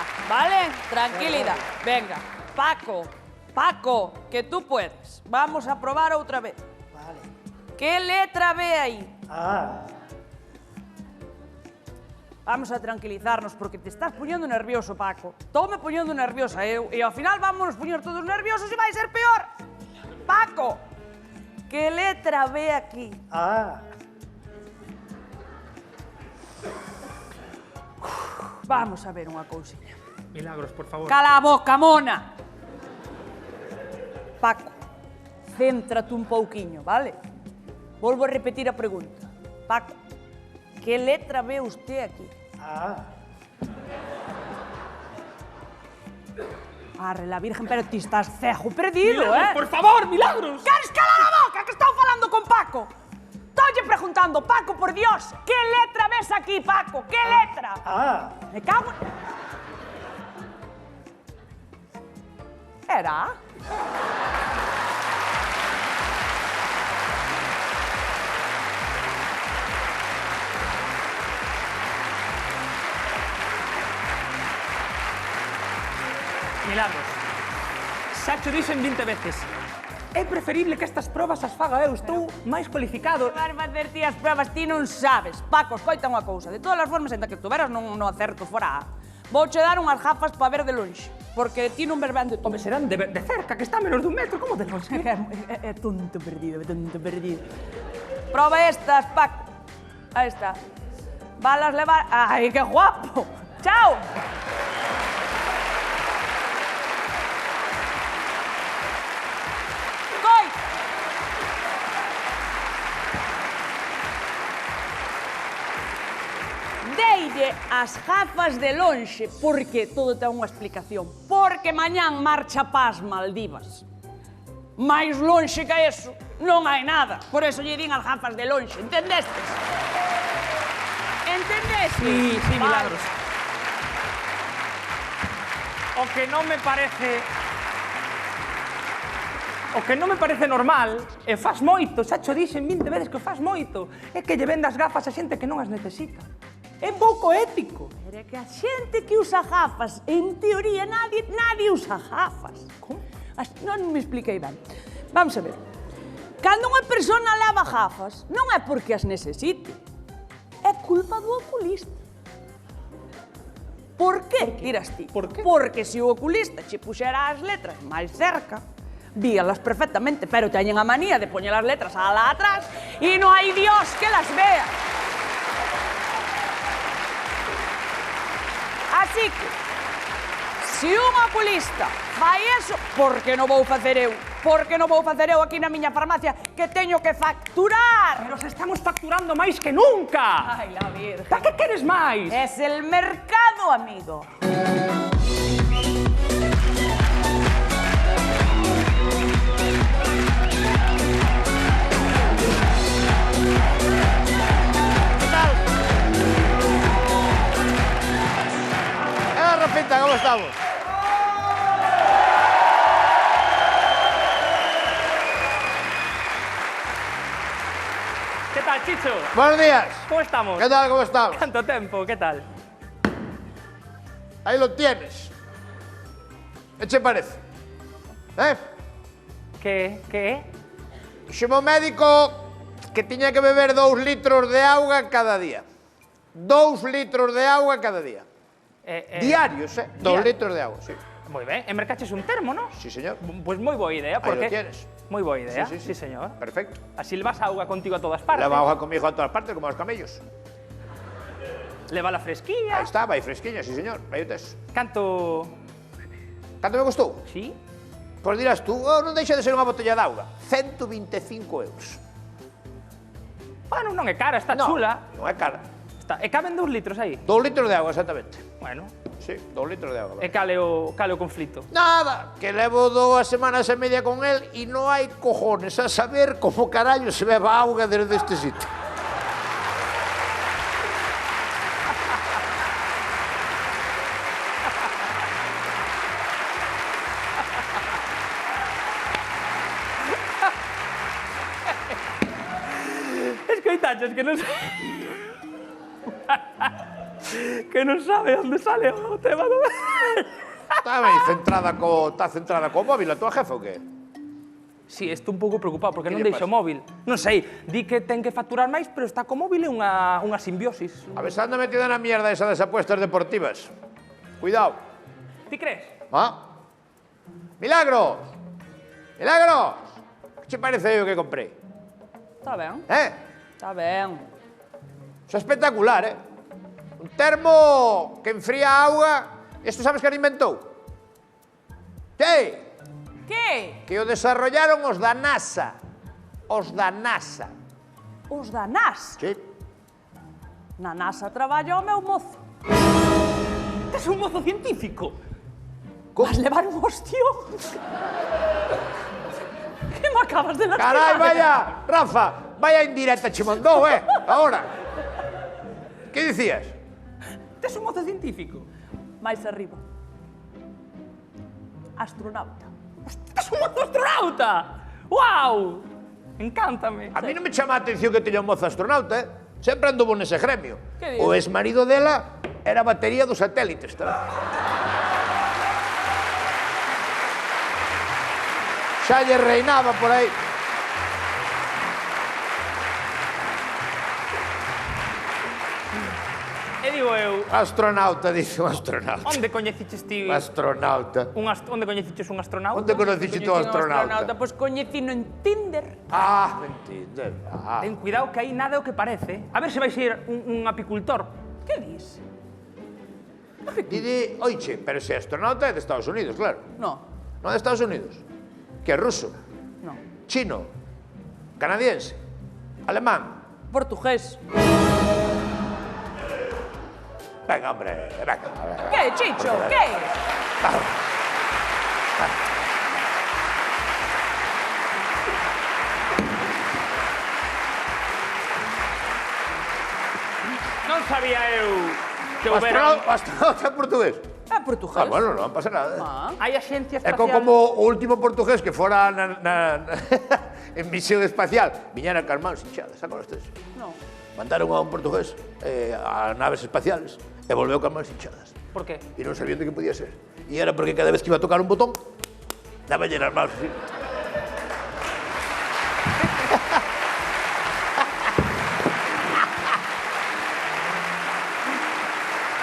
Tranquilidad, ¿vale? Tranquilidad. Venga, Paco, que tú puedes. Vamos a probar otra vez. Vale. ¿Qué letra ve ahí? Ah. Vamos a tranquilizarnos porque te estás poniendo nervioso, Paco. Todo me poniendo nerviosa, y al final vamos a poner todos nerviosos y va a ser peor. Paco, ¿qué letra ve aquí? Ah. Vamos a ver unha cousiña. Milagros, por favor. Cala a boca, mona! Paco, céntrate un pouquiño, vale? Volvo a repetir a pregunta. Paco, que letra ve usted aquí? Ah. Arre, la virgen, pero ti estás cejo perdido, Milagros, por favor, Milagros. Queres calar a boca, que estou falando con Paco? Estou preguntando, Paco, por Dios, que letra ves aquí, Paco? Que letra? Ah. Me cago en... Era? Milagros. Xa cho dixen 20 veces. É preferible que estas probas as faga eu. Estou máis cualificado. Vas facer ti as pruebas, ti non sabes. Paco, escoita unha cousa. De todas as formas, en que tuveras non acerto fora A, vouche dar unhas gafas para ver de lonxe. Porque ti non ves ben de todo. Home, serán de cerca, que está a menos dun metro. Como de longe? É tonto perdido, é tonto perdido. Proba estas, Paco. Aí está. Valas levar... Ai, que guapo. Chao. Coi. Deille as gafas de lonxe, porque todo ten unha explicación. Porque mañán marcha Paz Maldivas. Mais lonxe que eso, non hai nada. Por eso lle din as gafas de lonxe, entendestes? Entendestes? Sí, Vale. Milagros. O que non me parece normal, e faz moito, xa cho dixen 20 veces que faz moito, é que lle vendas gafas a xente que non as necesita. É pouco ético. Pero é que a xente que usa gafas, en teoría, nadie usa gafas. Como? Non me expliquei ben. Vamos a ver. Cando unha persona leva gafas, non é porque as necesite. É culpa do oculista. Por qué, dirás ti? Por qué? Porque se o oculista che puxera as letras máis cerca, víalas perfectamente, pero teñen a manía de poñer as letras alá atrás e non hai Dios que las vea. Así que, se un oculista fai eso, por que non vou facer eu? Por que non vou facer eu aquí na miña farmacia que teño que facturar? Pero se estamos facturando máis que nunca. Ai, la virgen. Pa que queres máis? Es el mercado, amigo. Rafita, ¿cómo estamos? Que tal, Chicho? Buenos días. Como estamos? ¿Qué tal? ¿Cómo estamos? Tanto tempo, que tal? Ahí lo tienes. ¿Qué te parece? ¿Eh? Que? Dixeme o médico que tiña que beber 2 litros de auga cada día. 2 litros de agua cada día. Diarios, ¿eh? 2 litros de agua, sí. Moi ben, e mercaches un termo, non? Sí, señor. Pois moi boa idea, Ahí porque... lo tienes. Moi boa idea, Sí, sí, señor. Perfecto. Así levas auga contigo a todas partes. Leva agua conmigo a todas partes, como los camellos. Leva la fresquilla. Ahí está, vai fresquiña, sí, señor. Aí o tes. Canto... Canto me costou? Sí? Pois dirás tú, non deixa de ser unha botella de auga. 125 euros. Bueno, non é cara, está chula. Non é cara. Está. E caben 2 litros aí. 2 litros de agua, exactamente. Bueno. Sí, 2 litros de agua. E cale o conflito? Nada, que levo 2 semanas e media con él e non hai cojones a saber como carallo se beba auga desde este sitio. Escoitachos, que non sei... Que non sabe onde sale o tema do... Está centrada co móvil a tua jefa ou que? Si, estou un pouco preocupado porque Que non lle deixa o pasa? móvil. Non sei, di que ten que facturar máis, pero está co móvil é unha simbiosis. A ver, se anda metida na mierda esa das apuestas deportivas. Cuidado. Ti crees? Ah? Milagros! Milagros! Que che parece o que comprei? Está ben, está ben. Isso é espectacular, Un termo que enfría a auga. Isto sabes que non inventou? Que? Que? Que o desarrollaron os da NASA. Os da NASA. Os da NAS. Sí. Na NASA traballa o meu mozo. Tes un mozo científico. Vas levar un hostión. Que me acabas de lastimar. Carai, vaya, Rafa, vaya indirecta che mandou, Ahora. Que dicías? Tes un mozo científico. Mais arriba. Astronauta. Tes un mozo astronauta. Uau! Encántame. A mí non me chama a atención que teña un mozo astronauta, Sempre anduvo nese gremio. Que dices? O exmarido dela era a batería dos satélites, tamén. Xa lle reinaba por aí. E digo eu, Astronauta, dice un astronauta. onde coñeciches ti Astronauta. onde coñeciches un astronauta? Onde conociche tú astronauta? Pois coñecino en Tinder. Ah, mentira. Ah. Ten cuidado que aí nada é o que parece. A ver se vai ser un apicultor. Que dis? Didi, oiche, pero se astronauta é de Estados Unidos, claro. No, Non de Estados Unidos. Que é ruso, no. chino, canadiense, alemán. Portugués. Venga, hombre, venga. Que, Chicho? Que? Non sabía eu que O houbera... astronauta é portugués. É portugués. Ah, bueno, non pasa nada. Ah. Hai axencia É espacial... como o último portugués que fora en misión espacial. Viñera cas mans hinchadas, sacan ustedes. No. Mandaron a un portugués a naves espaciales e volveu cas mans hinchadas. Por qué? E non sabían de que podía ser. E era porque cada vez que iba a tocar un botón, daba llenas mans así.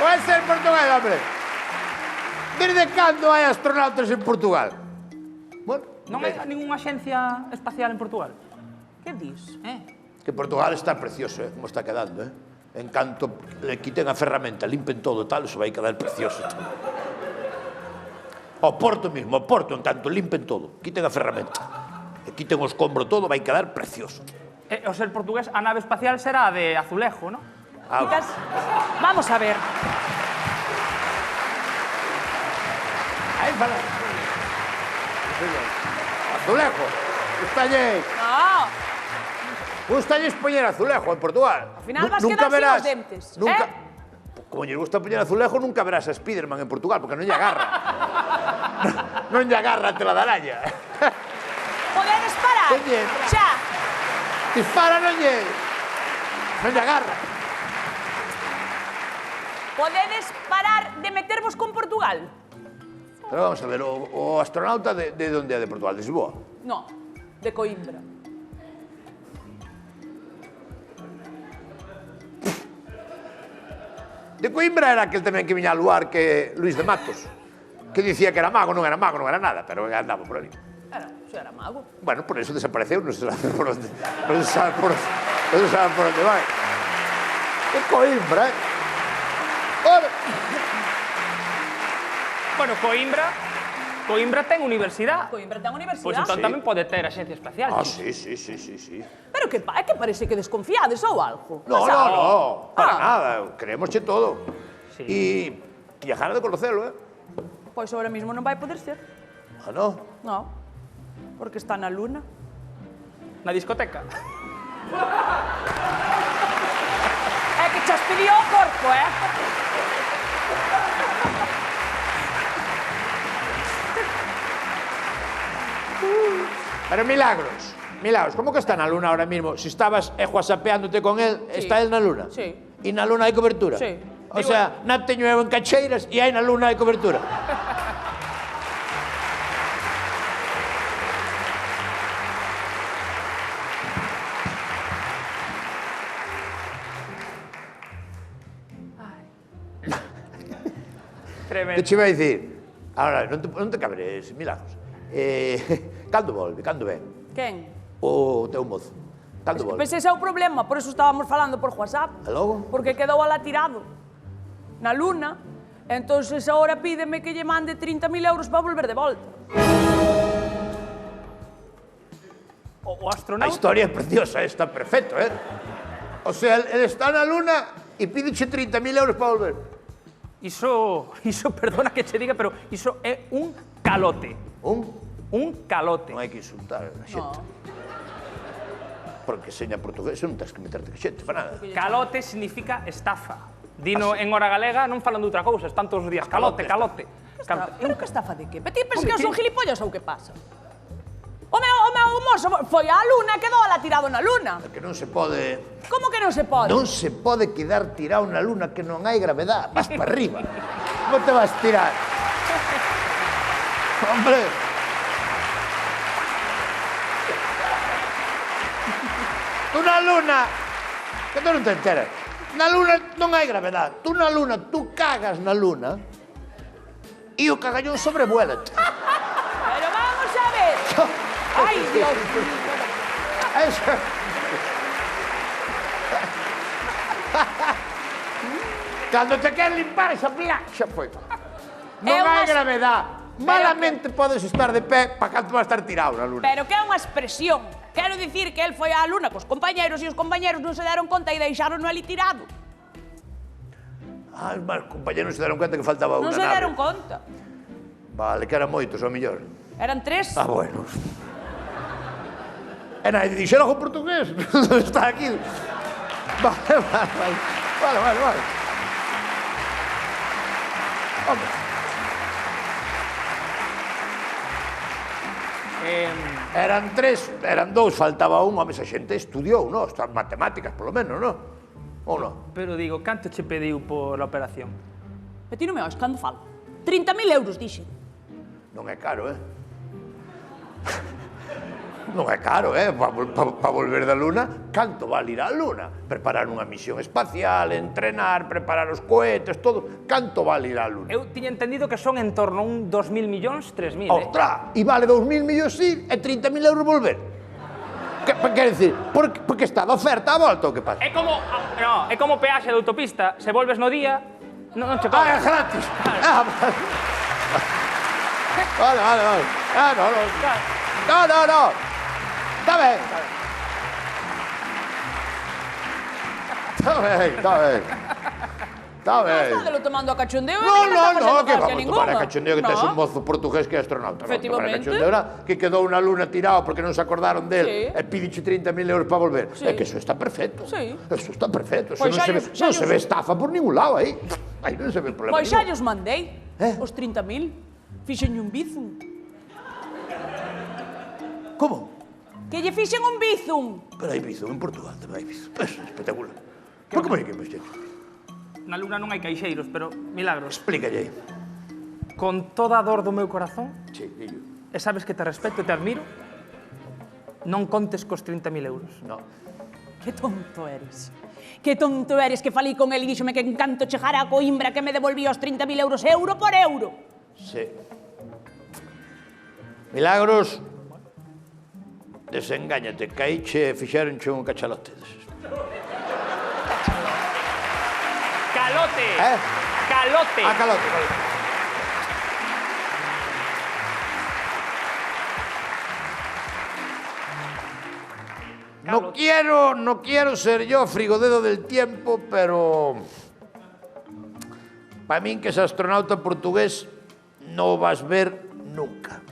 O é ser portugués, hombre? Desde cando hai astronautas en Portugal? Bueno, Non hai ningunha axencia espacial en Portugal? Que dis? que Portugal está precioso, como está quedando, En canto le quiten a ferramenta, limpen todo tal, eso vai quedar precioso. O Porto mismo, o Porto, en canto limpen todo, quiten a ferramenta, e quiten o escombro todo, vai quedar precioso. O ser portugués, a nave espacial será de azulejo, non? Chicas, vamos a ver. Aí fala. Azulejo, gustalle, No, gustalle poñer azulejo en Portugal. al final vas quedar sin los dentes. Nunca, como lle gusta poñer azulejo, nunca verás a Spiderman en Portugal, porque non lle agarra. Non lle agarra a tela de araña. Podedes parar. Oye. Xa. Dispara, non lle agarra. Podedes parar de metervos con Portugal. Pero vamos a ver, o astronauta de onde é de Portugal? De Lisboa? No, de Coimbra. De Coimbra era aquel tamén que viña a luar que Luis de Matos, que dicía que era mago, non era nada, pero andaba por ali. Era mago. Bueno, por eso desapareceu, non se sabe por onde, non se sabe por onde vai. De Coimbra, Ora, Bueno, Coimbra ten universidade. Coimbra ten universidade. Pois entón Sí. tamén pode ter axencia espacial. sí. Pero que é que parece que desconfiades ou algo. No, Pasa algo? no, para nada, creemosche todo. Sí. E tiña ganas de conocelo, Pois ahora mismo non vai poder ser. Ah, no? No, porque está na luna. Na discoteca. É que chas pediu o corpo, Pero Milagros, como que está na luna ahora mismo? Si estabas whatsappeándote con él, Sí. está él na luna? Sí. E na luna hai cobertura? Sí. O sea, na teño eu en Cacheiras e aí na Luna hai cobertura. Tremendo. Que che vai dicir? Ahora, non te cabres, Milagros. Cando volve, cando ven? Quen? O teu mozo. Cando volve? Pois ese é o problema, por eso estábamos falando por WhatsApp. E logo? Porque quedou alá tirado, na Luna. Entonces ahora pídeme que lle mande 30.000 euros para volver de volta. O A astronauta... historia é preciosa, está perfecto, O sea, ele está na Luna e pídeche 30.000 euros para volver. Iso, perdona que che diga, pero iso é un calote. Un calote. Non hai que insultar a xente. Porque seña portugués non tens que meterte que xente, para nada. Calote significa estafa. Dino en hora galega non falan de outra cousa, están todos os días calote, calote. Pero que estafa de que? Ti pensas que eu son gilipollas ou que pasa? O meu mozo foi á Luna e quedou alá tirado na Luna. Que non se pode... Como que non se pode? Non se pode quedar tirado na Luna que non hai gravedad. Vas para arriba. Non te vas tirar. Hombre. Tú na Luna... Que tú non te enteras. Na Luna non hai gravedad. Tú na Luna, tú cagas na Luna e o cagallón sobrevuélate. Pero vamos a ver. Ai, Dios mío. Eso... Cando te queres limpar esa xa foi. Non hai gravedad. Malamente podes estar de pé para canto vas estar tirado na Luna. Pero que é unha expresión. Quero dicir que el foi á Luna cos compañeros e os compañeros non se deron conta e deixaron ali tirado. Ah, os compañeros se deron conta que faltaba unha Non se nave. deron conta. Vale, que eran moitos, ao mellor. Eran 3. Ah, bueno. E nadie dixera o portugués. Está aquí. Vale. Hombre. Eran 3, eran 2, faltaba un, home, esa xente estudiou, non? Estas matemáticas, polo menos, non? Ou non? Pero digo, canto che pediu por a operación? E ti non me ois cando falo. 30.000 euros, dixen. Non é caro, Non é caro, para volver da Luna, canto vale ir á Luna? Preparar unha misión espacial, entrenar, preparar os cohetes, todo. Canto vale ir á Luna? Eu tiña entendido que son en torno a un 2.000 millóns, 3.000, Ostra, e vale 2.000 millóns ir e 30.000 euros volver. Quer dicir, porque está de oferta a volta, o que pasa? É como peaxe de autopista, se volves no día, non che cobran. Ah, é gratis. Vale. No. Está ben. Estádelo tomando a cachondeo e No, non me está que facendo vamos a tomar a cachondeo que tes un mozo portugués que é astronauta. Efectivamente. Que quedou na Luna tirado porque non se acordaron del Sí. e pídiche 30.000 euros para volver. Sí. É que eso está perfecto. Sí. Eso está perfecto. Pois Non se ve estafa por ningún lado aí. Aí non se ve problema. Pois xa llos mandei. Os 30.000. Fixenlle un bizum. Como? Que lle fixen un bizum. Pero hai bizum en Portugal, tamén hai bizum. É espectacular. Por que moi que me xeito? Na Luna non hai caixeiros, pero milagros. Explícalle aí. Con toda a dor do meu corazón, Sí, dillo. e sabes que te respeto e te admiro, non contes cos 30.000 euros. No. Que tonto eres. Que tonto eres que falei con el e díxome que en canto chegara a Coimbra que me devolvía os 30.000 euros euro por euro. Sí. Milagros, desengáñate, caíche e fixeronche un cachalote. Calote! Calote! Ah, calote. No quiero ser yo frigodedo del tiempo, pero para min que ese astronauta portugués no vas ver nunca.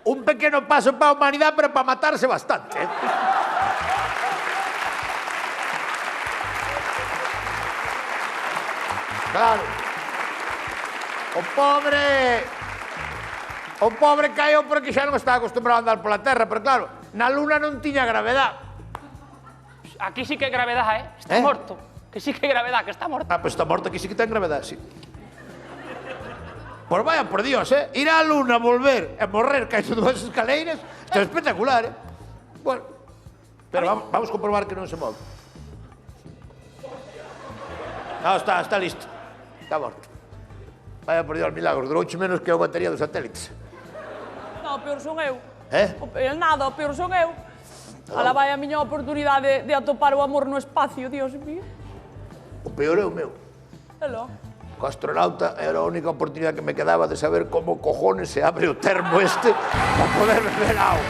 Un pequeno paso para a humanidade, pero para matarse bastante. Claro. O pobre caeu porque xa non está acostumbrado a andar pola terra, pero claro, na luna non tiña gravedade. Aquí sí que é gravedade, Está morto. Que sí que é gravedade, que está morto. Ah, pois está morto, aquí sí que ten gravedade, sí. Pois vaya por Dios, ir á luna, volver e morrer caendo dúas escaleiras, isto é espectacular, Bueno, pero vamos comprobar que non se move. Non, está listo. Está morto. Vaya por Dios, milagros, durouche menos que a batería dos satélites. No, peor son eu. Nada, o peor son eu. Ala vai a miña oportunidade de atopar o amor no espacio, Dios mío. O peor é o meu. Elo. Co astronauta era a única oportunidade que me quedaba de saber como cojones se abre o termo este para poder beber agua.